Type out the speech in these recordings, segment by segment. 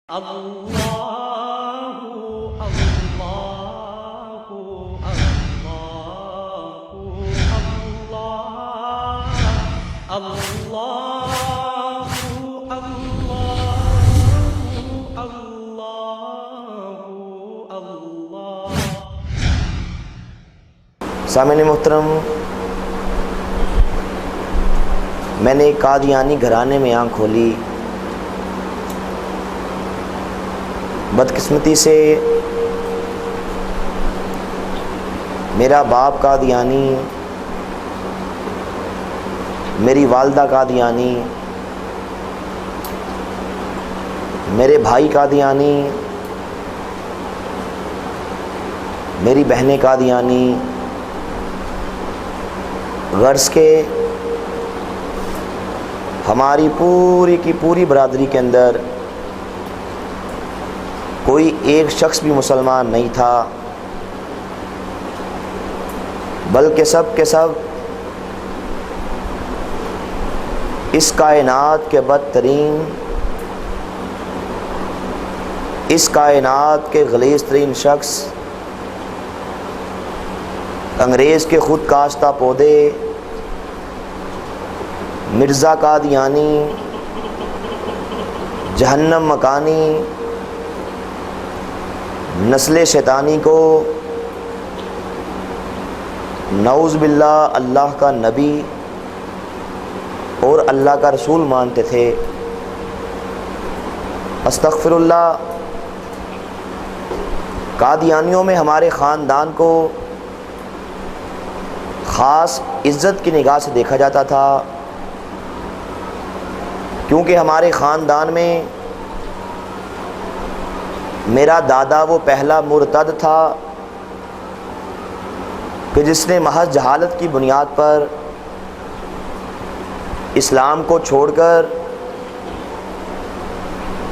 اللہ اللہ اللہ اللہ اللہ اللہ۔ سامعین محترم، میں نے ایک قادیانی گھرانے میں آنکھ کھولی۔ بدقسمتی سے میرا باپ قادیانی، میری والدہ قادیانی، میرے بھائی قادیانی، میری بہنیں قادیانی، غرض کے ہماری پوری کی پوری برادری کے اندر کوئی ایک شخص بھی مسلمان نہیں تھا، بلکہ سب کے سب اس کائنات کے بدترین، اس کائنات کے غلیظ ترین شخص، انگریز کے خود کاشتہ پودے مرزا قادیانی، جہنم مکانی، نسل شیطانی کو نعوذ باللہ اللہ کا نبی اور اللہ کا رسول مانتے تھے۔ استغفر اللہ۔ قادیانیوں میں ہمارے خاندان کو خاص عزت کی نگاہ سے دیکھا جاتا تھا، کیونکہ ہمارے خاندان میں میرا دادا وہ پہلا مرتد تھا کہ جس نے محض جہالت کی بنیاد پر اسلام کو چھوڑ کر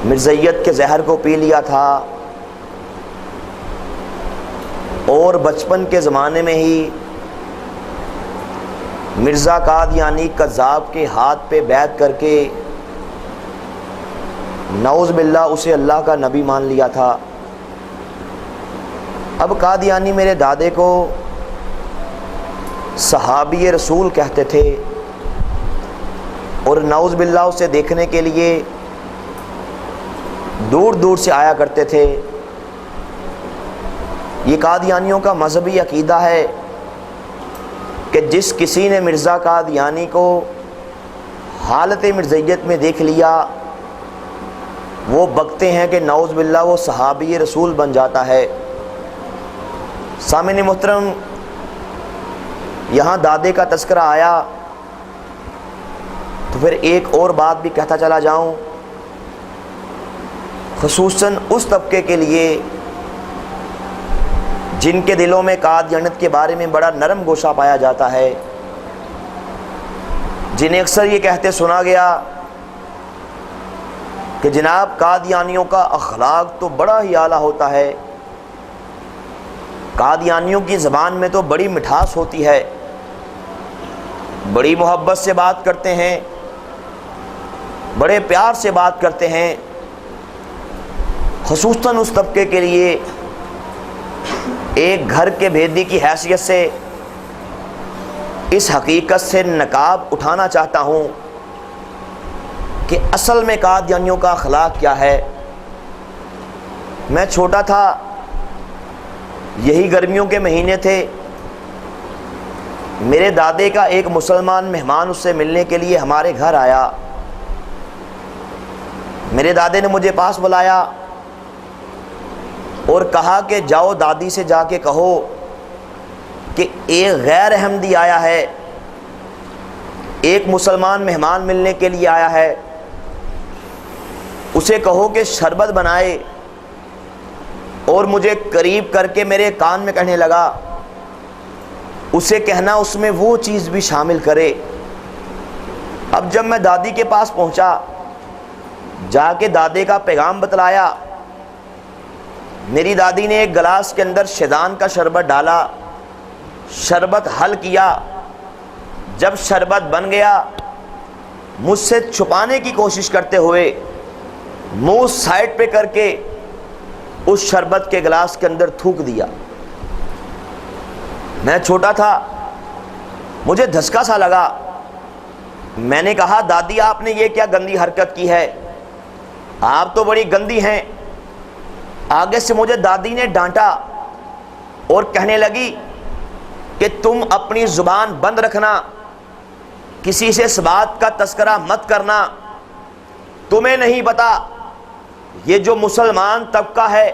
مرزائیت کے زہر کو پی لیا تھا، اور بچپن کے زمانے میں ہی مرزا قادیانی کذاب کے ہاتھ پہ بیعت کر کے نعوذ باللہ اسے اللہ کا نبی مان لیا تھا۔ اب قادیانی میرے دادے کو صحابی رسول کہتے تھے، اور نعوذ باللہ اسے دیکھنے کے لیے دور دور سے آیا کرتے تھے۔ یہ قادیانیوں کا مذہبی عقیدہ ہے کہ جس کسی نے مرزا قادیانی کو حالت مرزائیت میں دیکھ لیا، وہ بکتے ہیں کہ نعوذ باللہ وہ صحابی رسول بن جاتا ہے۔ سامعین محترم، یہاں دادے کا تذکرہ آیا تو پھر ایک اور بات بھی کہتا چلا جاؤں، خصوصاً اس طبقے کے لیے جن کے دلوں میں قادیانیت کے بارے میں بڑا نرم گوشہ پایا جاتا ہے، جنہیں اکثر یہ کہتے سنا گیا کہ جناب قادیانیوں کا اخلاق تو بڑا ہی اعلیٰ ہوتا ہے، قادیانیوں کی زبان میں تو بڑی مٹھاس ہوتی ہے، بڑی محبت سے بات کرتے ہیں، بڑے پیار سے بات کرتے ہیں۔ خصوصاً اس طبقے کے لیے ایک گھر کے بھیدی کی حیثیت سے اس حقیقت سے نقاب اٹھانا چاہتا ہوں کہ اصل میں قادیانیوں کا اخلاق کیا ہے۔ میں چھوٹا تھا، یہی گرمیوں کے مہینے تھے، میرے دادے کا ایک مسلمان مہمان اس سے ملنے کے لیے ہمارے گھر آیا۔ میرے دادے نے مجھے پاس بلایا اور کہا کہ جاؤ دادی سے جا کے کہو کہ ایک غیر احمدی آیا ہے، ایک مسلمان مہمان ملنے کے لیے آیا ہے، اسے کہو کہ شربت بنائے، اور مجھے قریب کر کے میرے کان میں کہنے لگا اسے کہنا اس میں وہ چیز بھی شامل کرے۔ اب جب میں دادی کے پاس پہنچا، جا کے دادے کا پیغام بتلایا، میری دادی نے ایک گلاس کے اندر شیطان کا شربت ڈالا، شربت حل کیا، جب شربت بن گیا مجھ سے چھپانے کی کوشش کرتے ہوئے منہ سائڈ پہ کر کے اس شربت کے گلاس کے اندر تھوک دیا۔ میں چھوٹا تھا، مجھے دھچکا سا لگا۔ میں نے کہا دادی آپ نے یہ کیا گندی حرکت کی ہے، آپ تو بڑی گندی ہیں۔ آگے سے مجھے دادی نے ڈانٹا اور کہنے لگی کہ تم اپنی زبان بند رکھنا، کسی سے اس بات کا تذکرہ مت کرنا، تمہیں نہیں پتا یہ جو مسلمان طبقہ ہے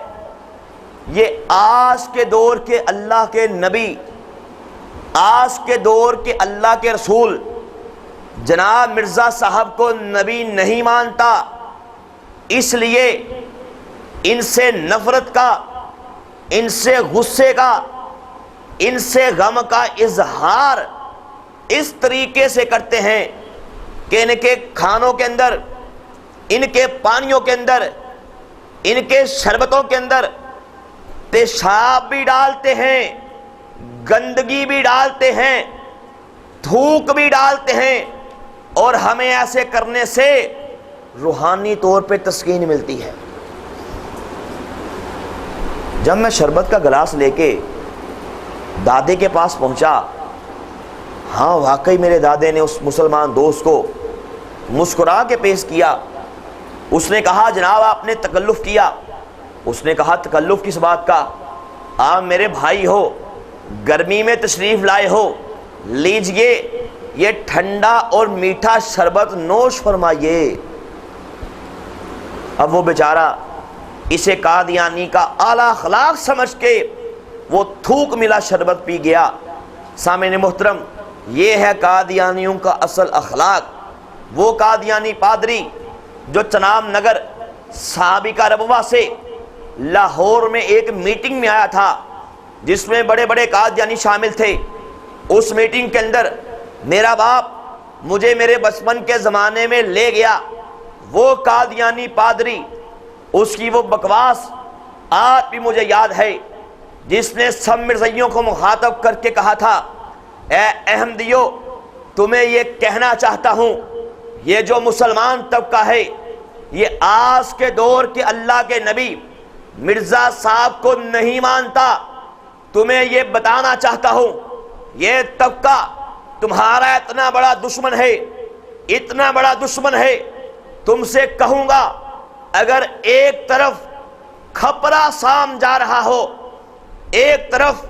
یہ آج کے دور کے اللہ کے نبی، آج کے دور کے اللہ کے رسول جناب مرزا صاحب کو نبی نہیں مانتا، اس لیے ان سے نفرت کا، ان سے غصے کا، ان سے غم کا اظہار اس طریقے سے کرتے ہیں کہ ان کے کھانوں کے اندر، ان کے پانیوں کے اندر، ان کے شربتوں کے اندر پیشاب بھی ڈالتے ہیں، گندگی بھی ڈالتے ہیں، تھوک بھی ڈالتے ہیں، اور ہمیں ایسے کرنے سے روحانی طور پہ تسکین ملتی ہے۔ جب میں شربت کا گلاس لے کے دادے کے پاس پہنچا، ہاں واقعی میرے دادے نے اس مسلمان دوست کو مسکرا کے پیش کیا۔ اس نے کہا جناب آپ نے تکلف کیا۔ اس نے کہا تکلف کس بات کا، آپ میرے بھائی ہو، گرمی میں تشریف لائے ہو، لیجئے یہ ٹھنڈا اور میٹھا شربت نوش فرمائیے۔ اب وہ بیچارہ اسے قادیانی کا اعلیٰ اخلاق سمجھ کے وہ تھوک ملا شربت پی گیا۔ سامعین محترم، یہ ہے قادیانیوں کا اصل اخلاق۔ وہ قادیانی پادری جو چناب نگر سابقہ ربوہ سے لاہور میں ایک میٹنگ میں آیا تھا جس میں بڑے بڑے قادیانی شامل تھے، اس میٹنگ کے اندر میرا باپ مجھے میرے بچپن کے زمانے میں لے گیا۔ وہ قادیانی پادری، اس کی وہ بکواس آج بھی مجھے یاد ہے، جس نے سب مرزائیوں کو مخاطب کر کے کہا تھا، اے احمدیو تمہیں یہ کہنا چاہتا ہوں، یہ جو مسلمان طبقہ ہے یہ آج کے دور کے اللہ کے نبی مرزا صاحب کو نہیں مانتا۔ تمہیں یہ بتانا چاہتا ہوں یہ طبقہ تمہارا اتنا بڑا دشمن ہے، اتنا بڑا دشمن ہے، تم سے کہوں گا اگر ایک طرف کھپرا سام جا رہا ہو، ایک طرف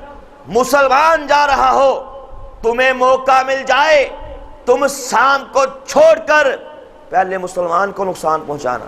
مسلمان جا رہا ہو، تمہیں موقع مل جائے تم سام کو چھوڑ کر پہلے مسلمان کو نقصان پہنچانا۔